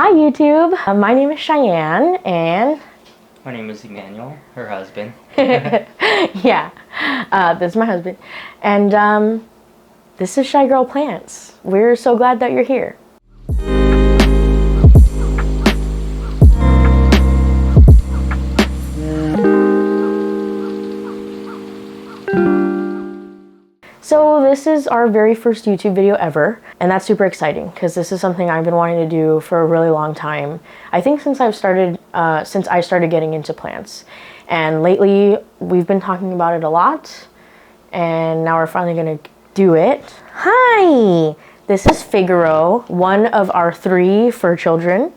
Hi YouTube, my name is Shayanne and... My name is Emanuel, her husband. Yeah, this is my husband. And this is Shy Girl Plants. We're so glad that you're here. So this is our very first YouTube video ever, and that's super exciting because this is something I've been wanting to do for a really long time. I think since I started getting into plants, and lately we've been talking about it a lot, and now we're finally gonna do it. Hi, this is Figaro, one of our 3 fur children,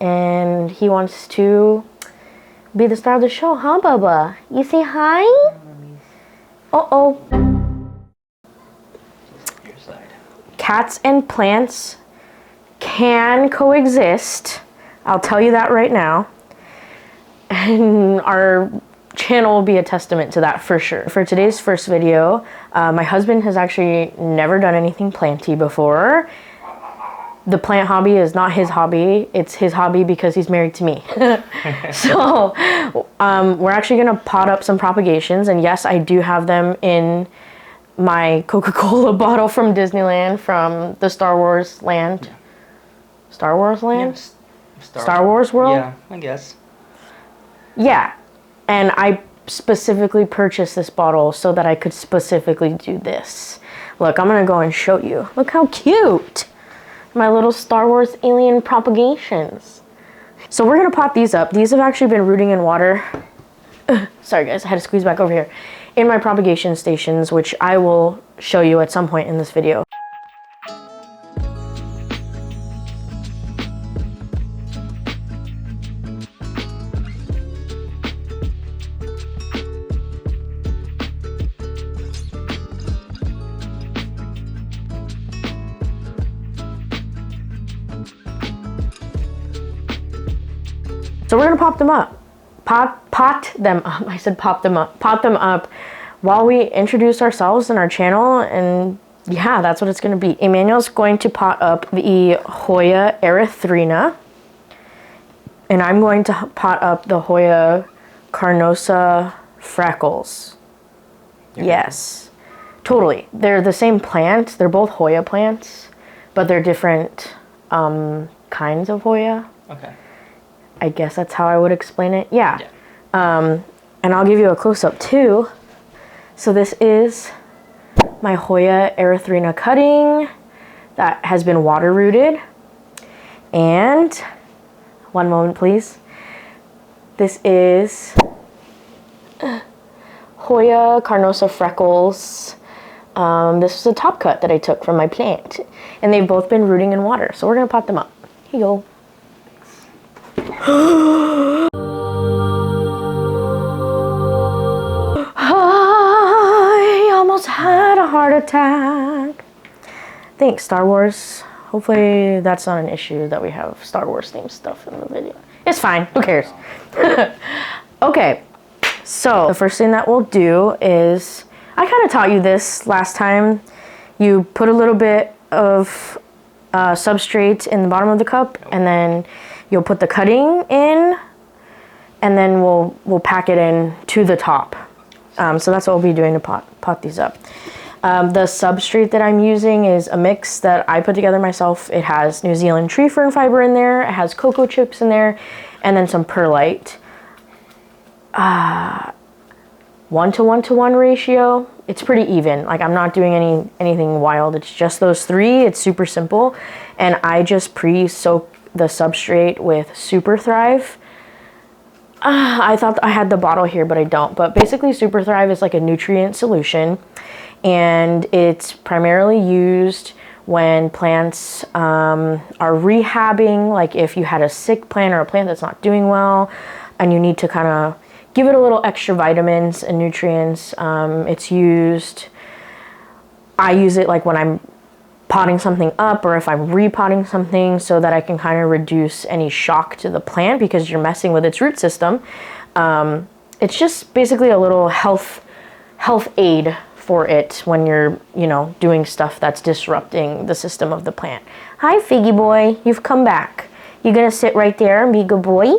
and he wants to be the star of the show, huh, Bubba? You say hi? Uh-oh. Your side. Cats and plants can coexist. I'll tell you that right now. And our channel will be a testament to that for sure. For today's first video, my husband has actually never done anything planty before. The plant hobby is not his hobby. It's his hobby because he's married to me. So we're actually gonna pot up some propagations, and yes, I do have them in my Coca-Cola bottle from Disneyland, from the Star Wars land. Yeah. Star Wars land? Yeah, Star Wars world? Yeah, I guess. Yeah, and I specifically purchased this bottle so that I could specifically do this. Look, I'm gonna go and show you. Look how cute! My little Star Wars alien propagations. So we're gonna pot these up. These have actually been rooting in water. Sorry guys, I had to squeeze back over here. In my propagation stations, which I will show you at some point in this video. So we're gonna pop them up. Pot them up. I said pop them up. Pot them up while we introduce ourselves and our channel, and yeah, that's what it's gonna be. Emmanuel's going to pot up the Hoya erythrina, and I'm going to pot up the Hoya carnosa freckles. Yes, totally. They're the same plant. They're both Hoya plants, but they're different kinds of Hoya. Okay. I guess that's how I would explain it. Yeah. And I'll give you a close-up too. So this is my Hoya erythrina cutting that has been water rooted. And one moment, please. This is Hoya carnosa freckles. This was a top cut that I took from my plant, and they've both been rooting in water. So we're gonna pot them up. Here you go. I almost had a heart attack. Thanks, Star Wars. Hopefully that's not an issue that we have Star Wars themed stuff in the video. It's fine, who cares? Okay, so the first thing that we'll do is, I kind of taught you this last time. You put a little bit of substrate in the bottom of the cup, and then you'll put the cutting in, and then we'll pack it in to the top. So that's what we'll be doing to pot these up. The substrate that I'm using is a mix that I put together myself. It has New Zealand tree fern fiber in there, it has cocoa chips in there, and then some perlite. 1:1:1 ratio. It's pretty even. Like, I'm not doing anything wild. It's just those 3. It's super simple, and I just pre-soak the substrate with Super Thrive. I thought I had the bottle here, but I don't. But basically, Super Thrive is like a nutrient solution, and it's primarily used when plants are rehabbing, like if you had a sick plant or a plant that's not doing well, and you need to kind of give it a little extra vitamins and nutrients. It's used, I use it like when I'm potting something up, or if I'm repotting something, so that I can kind of reduce any shock to the plant because you're messing with its root system. It's just basically a little health aid for it when you're, doing stuff that's disrupting the system of the plant. Hi, Figgy boy. You've come back. You gonna sit right there and be a good boy?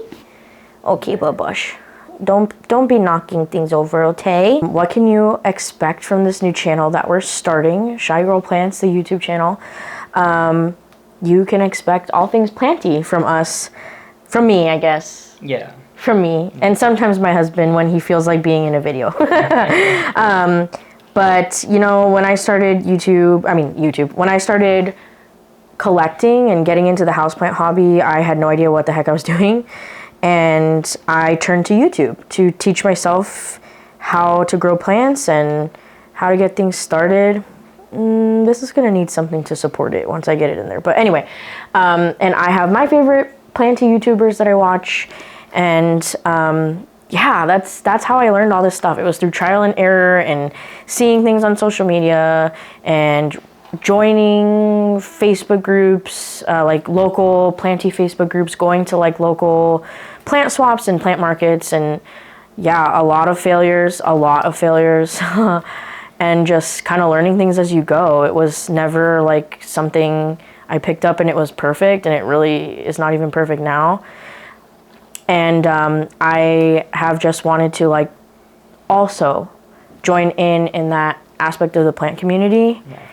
Okay, Babush. Don't be knocking things over, okay? What can you expect from this new channel that we're starting? Shy Girl Plants, the YouTube channel. You can expect all things planty from us. From me, I guess. Yeah. From me. And sometimes my husband when he feels like being in a video. But, when I started when I started collecting and getting into the houseplant hobby, I had no idea what the heck I was doing. And I turned to YouTube to teach myself how to grow plants and how to get things started. This is going to need something to support it once I get it in there. But anyway, and I have my favorite planty YouTubers that I watch. And that's how I learned all this stuff. It was through trial and error and seeing things on social media and joining Facebook groups, like local planty Facebook groups, going to like local plant swaps and plant markets, and a lot of failures, and just kind of learning things as you go. It was never like something I picked up and it was perfect, and it really is not even perfect now. And I have just wanted to like also join in that aspect of the plant community. Yeah.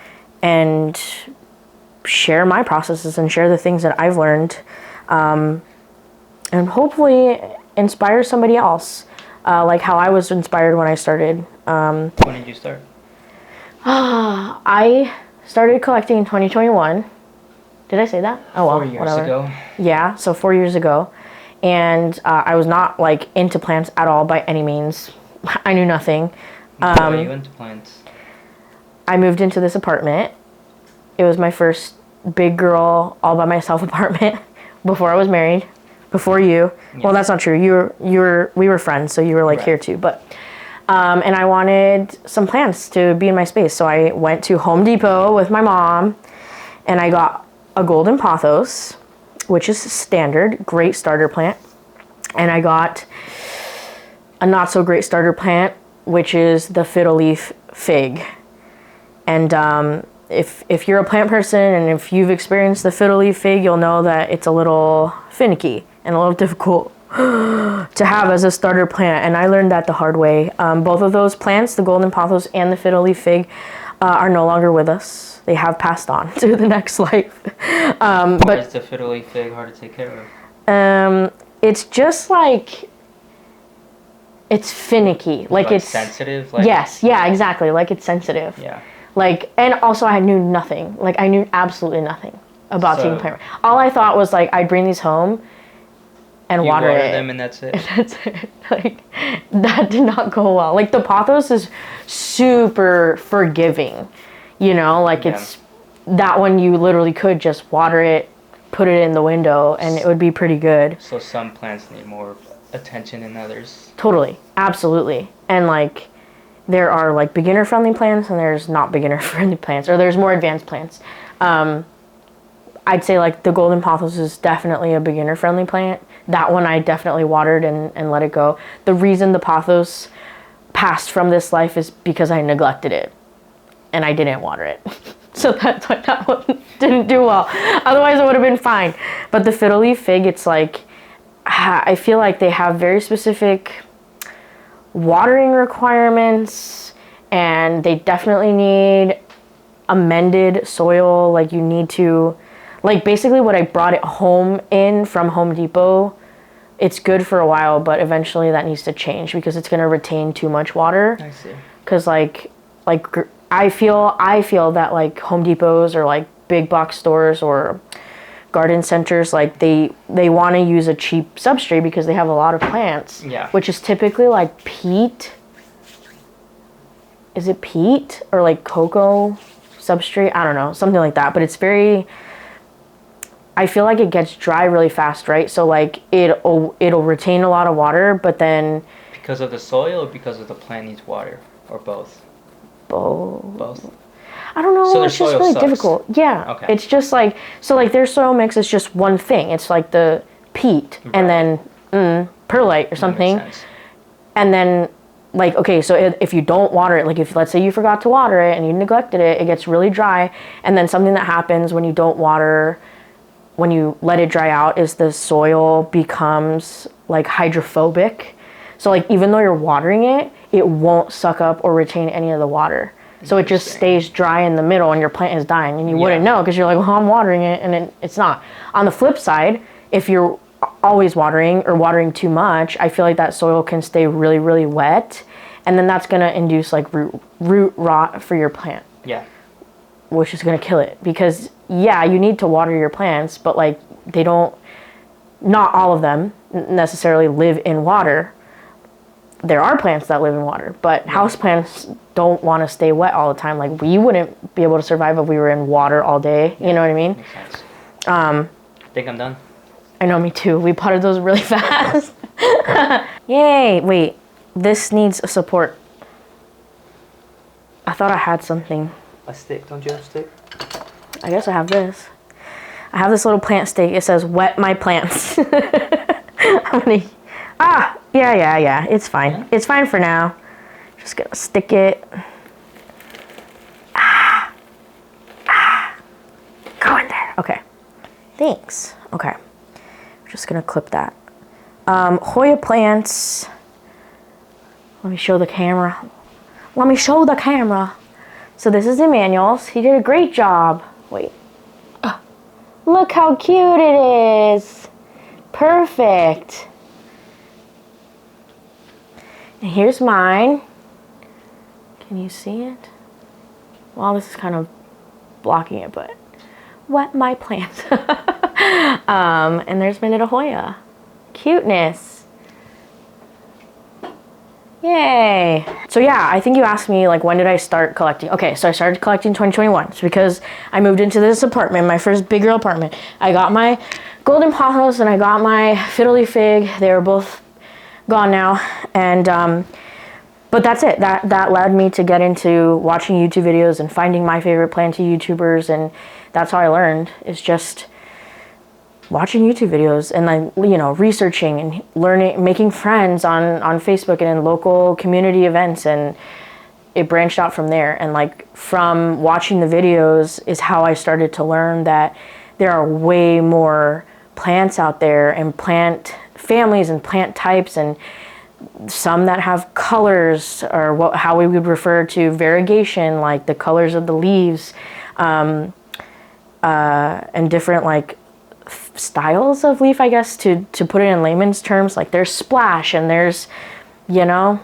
And share my processes and share the things that I've learned, and hopefully inspire somebody else, like how I was inspired when I started. When did you start? I started collecting in 2021. Did I say that? Oh well, 4 years whatever. ago. Yeah, so 4 years ago. And I was not like into plants at all by any means. I knew nothing. Why are you into plants? I moved into this apartment. It was my first big girl all by myself apartment before I was married, before you. Yes. Well, that's not true. We were friends, so you were like here too. But and I wanted some plants to be in my space, so I went to Home Depot with my mom, and I got a golden pothos, which is standard, great starter plant, and I got a not so great starter plant, which is the fiddle leaf fig. And if you're a plant person and if you've experienced the fiddle leaf fig, you'll know that it's a little finicky and a little difficult to have as a starter plant. And I learned that the hard way. Both of those plants, the golden pothos and the fiddle leaf fig, are no longer with us. They have passed on to the next life. Why is the fiddle leaf fig hard to take care of? It's just like... It's finicky. Like it's sensitive? Yes, yeah, exactly. Like it's sensitive. Yeah. Like, and also I knew nothing. Like I knew absolutely nothing about taking plant. All I thought was like I'd bring these home and water it. them and that's it. That's it. Like that did not go well. Like the pothos is super forgiving. It's that one you literally could just water it, put it in the window, and it would be pretty good. So some plants need more attention than others. Totally. Absolutely. And like there are like beginner friendly plants and there's not beginner friendly plants, or there's more advanced plants. I'd say like the golden pothos is definitely a beginner friendly plant. That one I definitely watered and let it go. The reason the pothos passed from this life is because I neglected it and I didn't water it. So that's why that one didn't do well. Otherwise it would have been fine. But the fiddle leaf fig, it's like, I feel like they have very specific watering requirements, and they definitely need amended soil. Like you need to, like basically what I brought it home in from Home Depot, it's good for a while, but eventually that needs to change because it's going to retain too much water. I see. Because like I feel that like Home Depots or like big box stores or garden centers, like they want to use a cheap substrate because they have a lot of plants. Yeah. Which is typically like peat. Is it peat or like cocoa substrate? I don't know, something like that. But it's very, I feel like it gets dry really fast, right? So like it'll retain a lot of water, but then because of the soil or because of the plant needs water, or both? Both. I don't know, so it's just really difficult. Yeah. Okay. It's just like, so like their soil mix is just one thing. It's like the peat and then perlite or something. And then like, okay, so if you don't water it, like if let's say you forgot to water it and you neglected it, it gets really dry. And then something that happens when you don't water, when you let it dry out, is the soil becomes like hydrophobic. So like even though you're watering it, it won't suck up or retain any of the water. So it just stays dry in the middle and your plant is dying. And you wouldn't know because you're like, well, I'm watering it, and it's not. On the flip side, if you're always watering or watering too much, I feel like that soil can stay really, really wet. And then that's going to induce like root rot for your plant. Yeah. Which is going to kill it. Because, yeah, you need to water your plants, but like they don't, not all of them necessarily live in water. There are plants that live in water, but houseplants don't want to stay wet all the time. Like we wouldn't be able to survive if we were in water all day. You know what I mean? Makes sense. I think I'm done. I know, me too. We potted those really fast. Yay! Wait, this needs a support. I thought I had something. A stick? Don't you have a stick? I guess I have this. I have this little plant stake. It says, "Wet my plants." I'm gonna... Yeah. It's fine. Yeah. It's fine for now. Just gonna stick it. Go in there. Okay. Thanks. Okay. I'm just gonna clip that. Hoya plants. Let me show the camera. So this is Emanuel's. He did a great job. Wait. Look how cute it is. Perfect. And here's mine. Can you see it? Well, this is kind of blocking it, but wet my plants. And there's my little Hoya. Cuteness. Yay. So yeah, I think you asked me like when did I start collecting? Okay, so I started collecting 2021. It's because I moved into this apartment, my first big girl apartment. I got my golden pothos and I got my fiddly fig. They were both gone now. And but that's it. That led me to get into watching YouTube videos and finding my favorite planty YouTubers, and that's how I learned, is just watching YouTube videos and then, you know, researching and learning, making friends on Facebook and in local community events, and it branched out from there. And like from watching the videos is how I started to learn that there are way more plants out there and plant families and plant types, and some that have colors, or how we would refer to variegation, like the colors of the leaves, and different like styles of leaf, I guess, to put it in layman's terms. Like there's splash and there's, you know,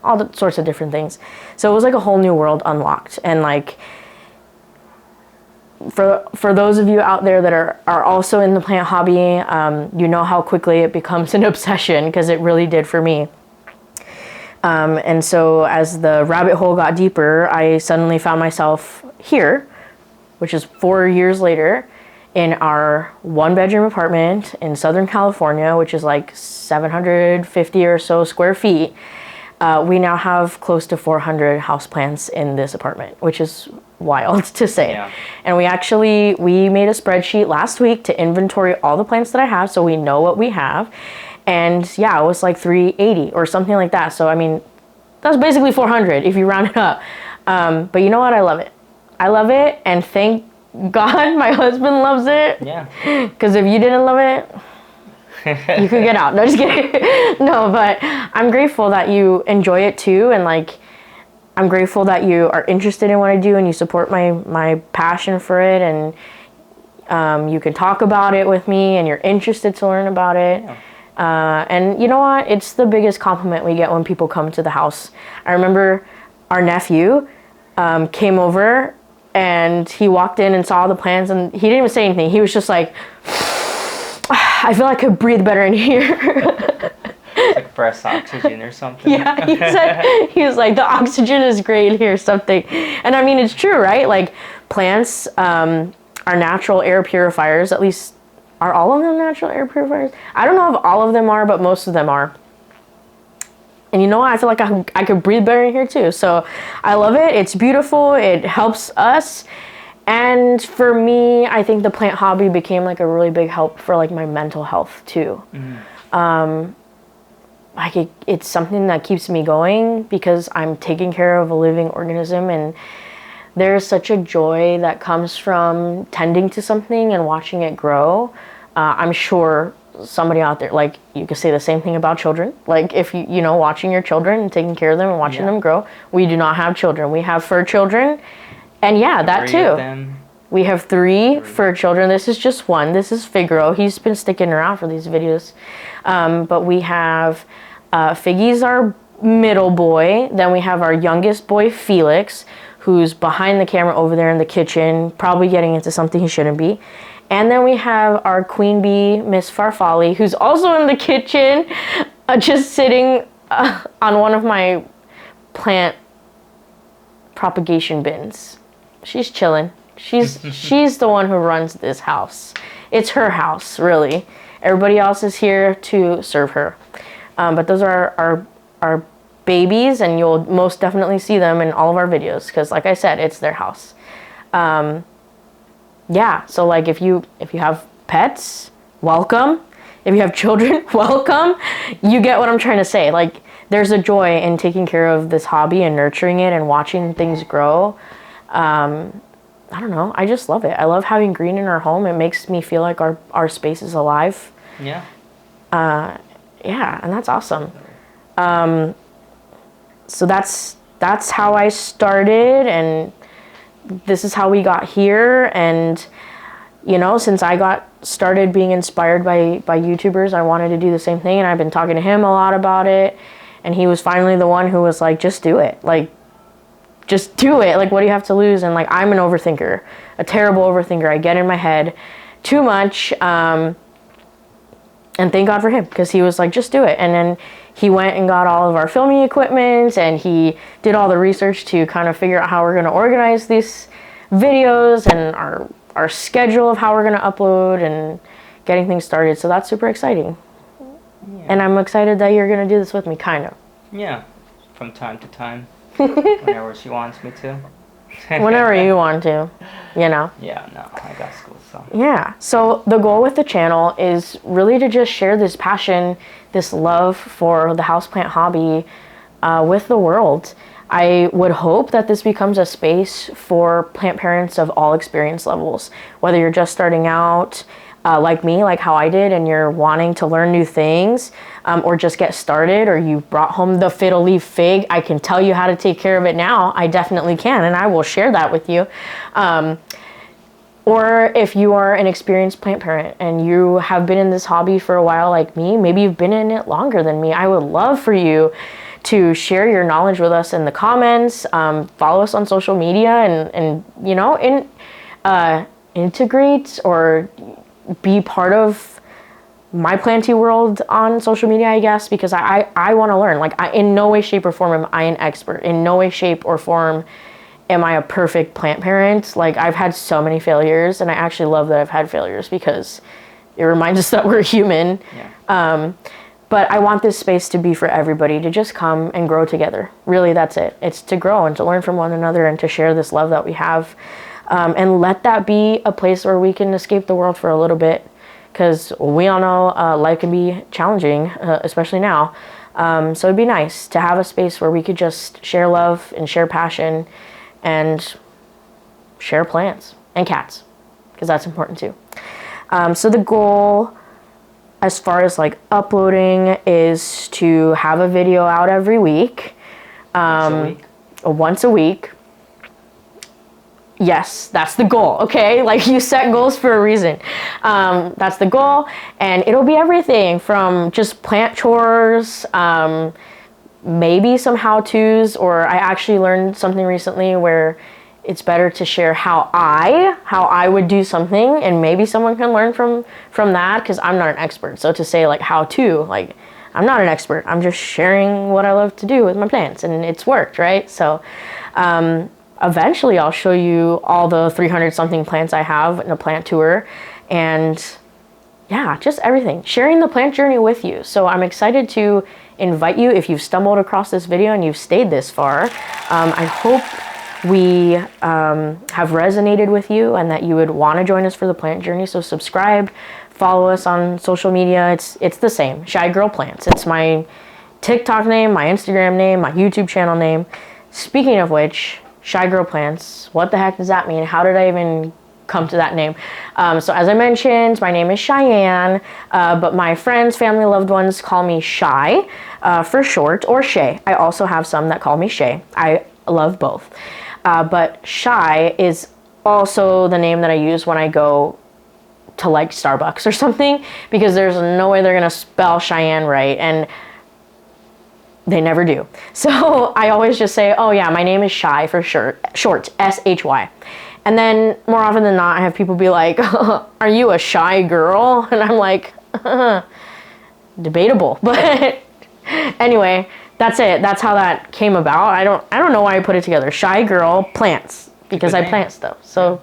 all the sorts of different things. So it was like a whole new world unlocked. And like for those of you out there that are also in the plant hobby, you know how quickly it becomes an obsession, because it really did for me. And so as the rabbit hole got deeper, I suddenly found myself here, which is 4 years later, in our 1-bedroom apartment in Southern California, which is like 750 or so square feet. We now have close to 400 houseplants in this apartment, which is wild to say. Yeah. And we made a spreadsheet last week to inventory all the plants that I have, so we know what we have. And yeah, it was like 380 or something like that. So I mean, that's basically 400 if you round it up. But you know what? I love it. I love it, and thank God my husband loves it. Yeah. Because if you didn't love it, you could get out. No, just kidding. No, but I'm grateful that you enjoy it too, and like I'm grateful that you are interested in what I do and you support my passion for it, and you can talk about it with me and you're interested to learn about it. Yeah. And you know what? It's the biggest compliment we get when people come to the house. I remember our nephew came over and he walked in and saw the plants, and he didn't even say anything. He was just like, I feel like I could breathe better in here. Like fresh oxygen or something. Yeah, he was like, the oxygen is great here, something. And I mean, it's true, right? Like plants are natural air purifiers. At least, are all of them natural air purifiers? I don't know if all of them are, but most of them are. And you know what? I feel like I could breathe better in here too. So I love it. It's beautiful. It helps us. And for me, I think the plant hobby became like a really big help for like my mental health too. Mm-hmm. like it's something that keeps me going because I'm taking care of a living organism, and there's such a joy that comes from tending to something and watching it grow. I'm sure somebody out there, like, you could say the same thing about children. Like, if you know, watching your children and taking care of them and watching them grow. We do not have children. We have fur children, and yeah, that too. We have three fur children. This is just one. This is Figaro. He's been sticking around for these videos. But we have Figgy's our middle boy. Then we have our youngest boy, Felix, who's behind the camera over there in the kitchen, probably getting into something he shouldn't be. And then we have our queen bee, Miss Farfalle, who's also in the kitchen, just sitting on one of my plant propagation bins. She's chilling. She's the one who runs this house. It's her house, really. Everybody else is here to serve her. But those are our babies, and you'll most definitely see them in all of our videos because, like I said, it's their house. Yeah, so like if you have pets, welcome. If you have children, welcome. You get what I'm trying to say. Like, there's a joy in taking care of this hobby and nurturing it and watching things grow. I don't know. I just love it. I love having green in our home. It makes me feel like our space is alive. Yeah. Yeah, and that's awesome. So that's how I started, and this is how we got here. And, you know, since I got started being inspired by YouTubers, I wanted to do the same thing, and I've been talking to him a lot about it. And he was finally the one who was like, just do it. Like, just do it. Like, what do you have to lose? And like, I'm an overthinker, a terrible overthinker. I get in my head too much. And thank God for him, because he was like, just do it. And then he went and got all of our filming equipment, and he did all the research to kind of figure out how we're going to organize these videos and our schedule of how we're going to upload and getting things started. So that's super exciting. Yeah. And I'm excited that you're going to do this with me, kind of. Yeah, from time to time. Whenever she wants me to. Whenever you want to, you know. Yeah, no, I got school, so. Yeah, so the goal with the channel is really to just share this passion, this love for the houseplant hobby with the world. I would hope that this becomes a space for plant parents of all experience levels, whether you're just starting out, like me, like how I did, and you're wanting to learn new things, or just get started, or you brought home the fiddle leaf fig. I can tell you how to take care of it now. I definitely can, and I will share that with you. Or if you are an experienced plant parent and you have been in this hobby for a while like me, maybe you've been in it longer than me, I would love for you to share your knowledge with us in the comments, follow us on social media, and you know, integrate or be part of my planty world on social media, I guess, because I want to learn. Like, in no way, shape, or form am I an expert. In no way, shape, or form am I a perfect plant parent. Like, I've had so many failures, and I actually love that I've had failures because it reminds us that we're human. Yeah. But I want this space to be for everybody, to just come and grow together. Really, that's it. It's to grow and to learn from one another and to share this love that we have. And let that be a place where we can escape the world for a little bit, because we all know life can be challenging, especially now. So it'd be nice to have a space where we could just share love and share passion and share plants and cats, because that's important too. So the goal, as far as like uploading, is to have a video out every week. Once a week. Yes, that's the goal, okay? Like, you set goals for a reason. That's the goal, and it'll be everything from just plant chores, maybe some how-tos, or I actually learned something recently where it's better to share how I would do something, and maybe someone can learn from that, because I'm not an expert. So to say like how to, like, I'm not an expert. I'm just sharing what I love to do with my plants, and it's worked, right? So eventually I'll show you all the 300 something plants I have in a plant tour, and yeah, just everything. Sharing the plant journey with you. So I'm excited to invite you, if you've stumbled across this video and you've stayed this far, I hope we have resonated with you and that you would want to join us for the plant journey. So subscribe, follow us on social media. It's the same, Shy Girl Plants. It's my TikTok name, my Instagram name, my YouTube channel name. Speaking of which, Shy Girl Plants, what the heck does that mean? How did I even come to that name? So as I mentioned, my name is Shayanne, but my friends, family, loved ones call me Shy for short, or Shay. I also have some that call me Shay. I love both. But Shy is also the name that I use when I go to like Starbucks or something, because there's no way they're gonna spell Cheyenne right, and they never do. So I always just say, oh yeah, my name is Shy for short, S-H-Y. And then more often than not, I have people be like, are you a shy girl? And I'm like, debatable. But anyway, that's it. That's how that came about. I don't know why I put it together. Shy Girl Plants, because I plant stuff. So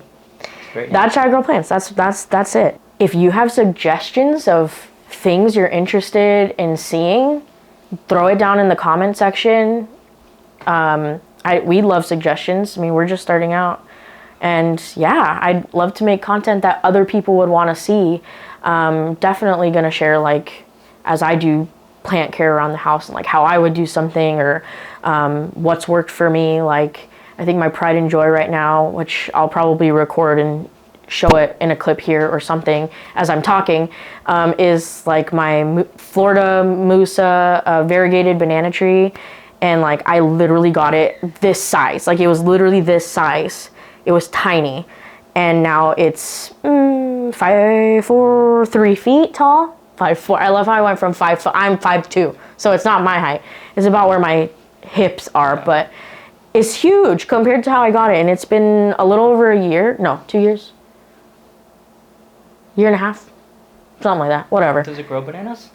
that's Shy Girl Plants. That's it. If you have suggestions of things you're interested in seeing, throw it down in the comment section. We love suggestions. I mean, we're just starting out. And yeah, I'd love to make content that other people would want to see. Definitely gonna share, like, as I do plant care around the house, and like how I would do something, or what's worked for me. Like, I think my pride and joy right now, which I'll probably record and show it in a clip here or something as I'm talking, is like my Florida Musa variegated banana tree. And like, I literally got it this size. Like, it was literally this size. It was tiny. And now it's 3 feet tall. 5'4". I love how I went from 5 foot. I'm 5'2", so it's not my height. It's about where my hips are, but it's huge compared to how I got it. And it's been a little over a year. No, 2 years. Year and a half. Something like that. Whatever. Does it grow bananas?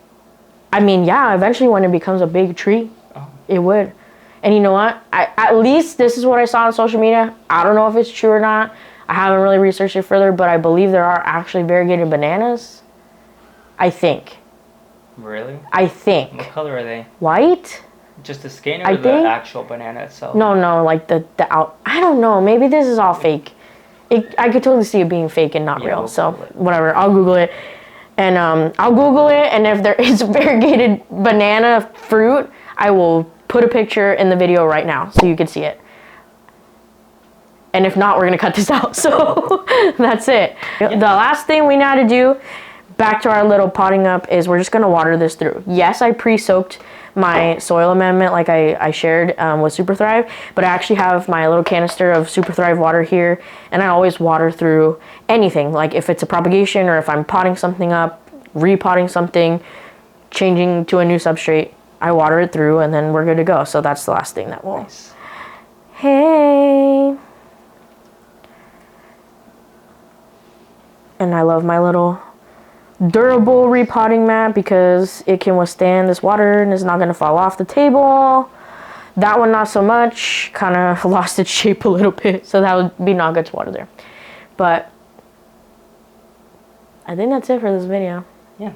I mean, yeah, eventually when it becomes a big tree, it would. And you know what? At least this is what I saw on social media. I don't know if it's true or not. I haven't really researched it further, but I believe there are actually variegated bananas. I think. Really? I think. What color are they? White? Just the skin, or the actual banana itself? No, like the out. I don't know. Maybe this is all fake. I could totally see it being fake and not real. We'll so whatever. I'll Google it. And I'll Google it. And if there is variegated banana fruit, I will put a picture in the video right now so you can see it. And if not, we're going to cut this out. So that's it. Yeah. The last thing we know to do, back to our little potting up, is we're just going to water this through. Yes, I pre-soaked my soil amendment like I shared with Super Thrive, but I actually have my little canister of Super Thrive water here, and I always water through anything. Like if it's a propagation, or if I'm potting something up, repotting something, changing to a new substrate, I water it through, and then we're good to go. So that's the last thing that we'll... Nice. Hey! And I love my little durable repotting mat because it can withstand this water and it's not going to fall off the table. That one not so much, kind of lost its shape a little bit, so that would be not good to water there. But I think that's it for this video. Yeah.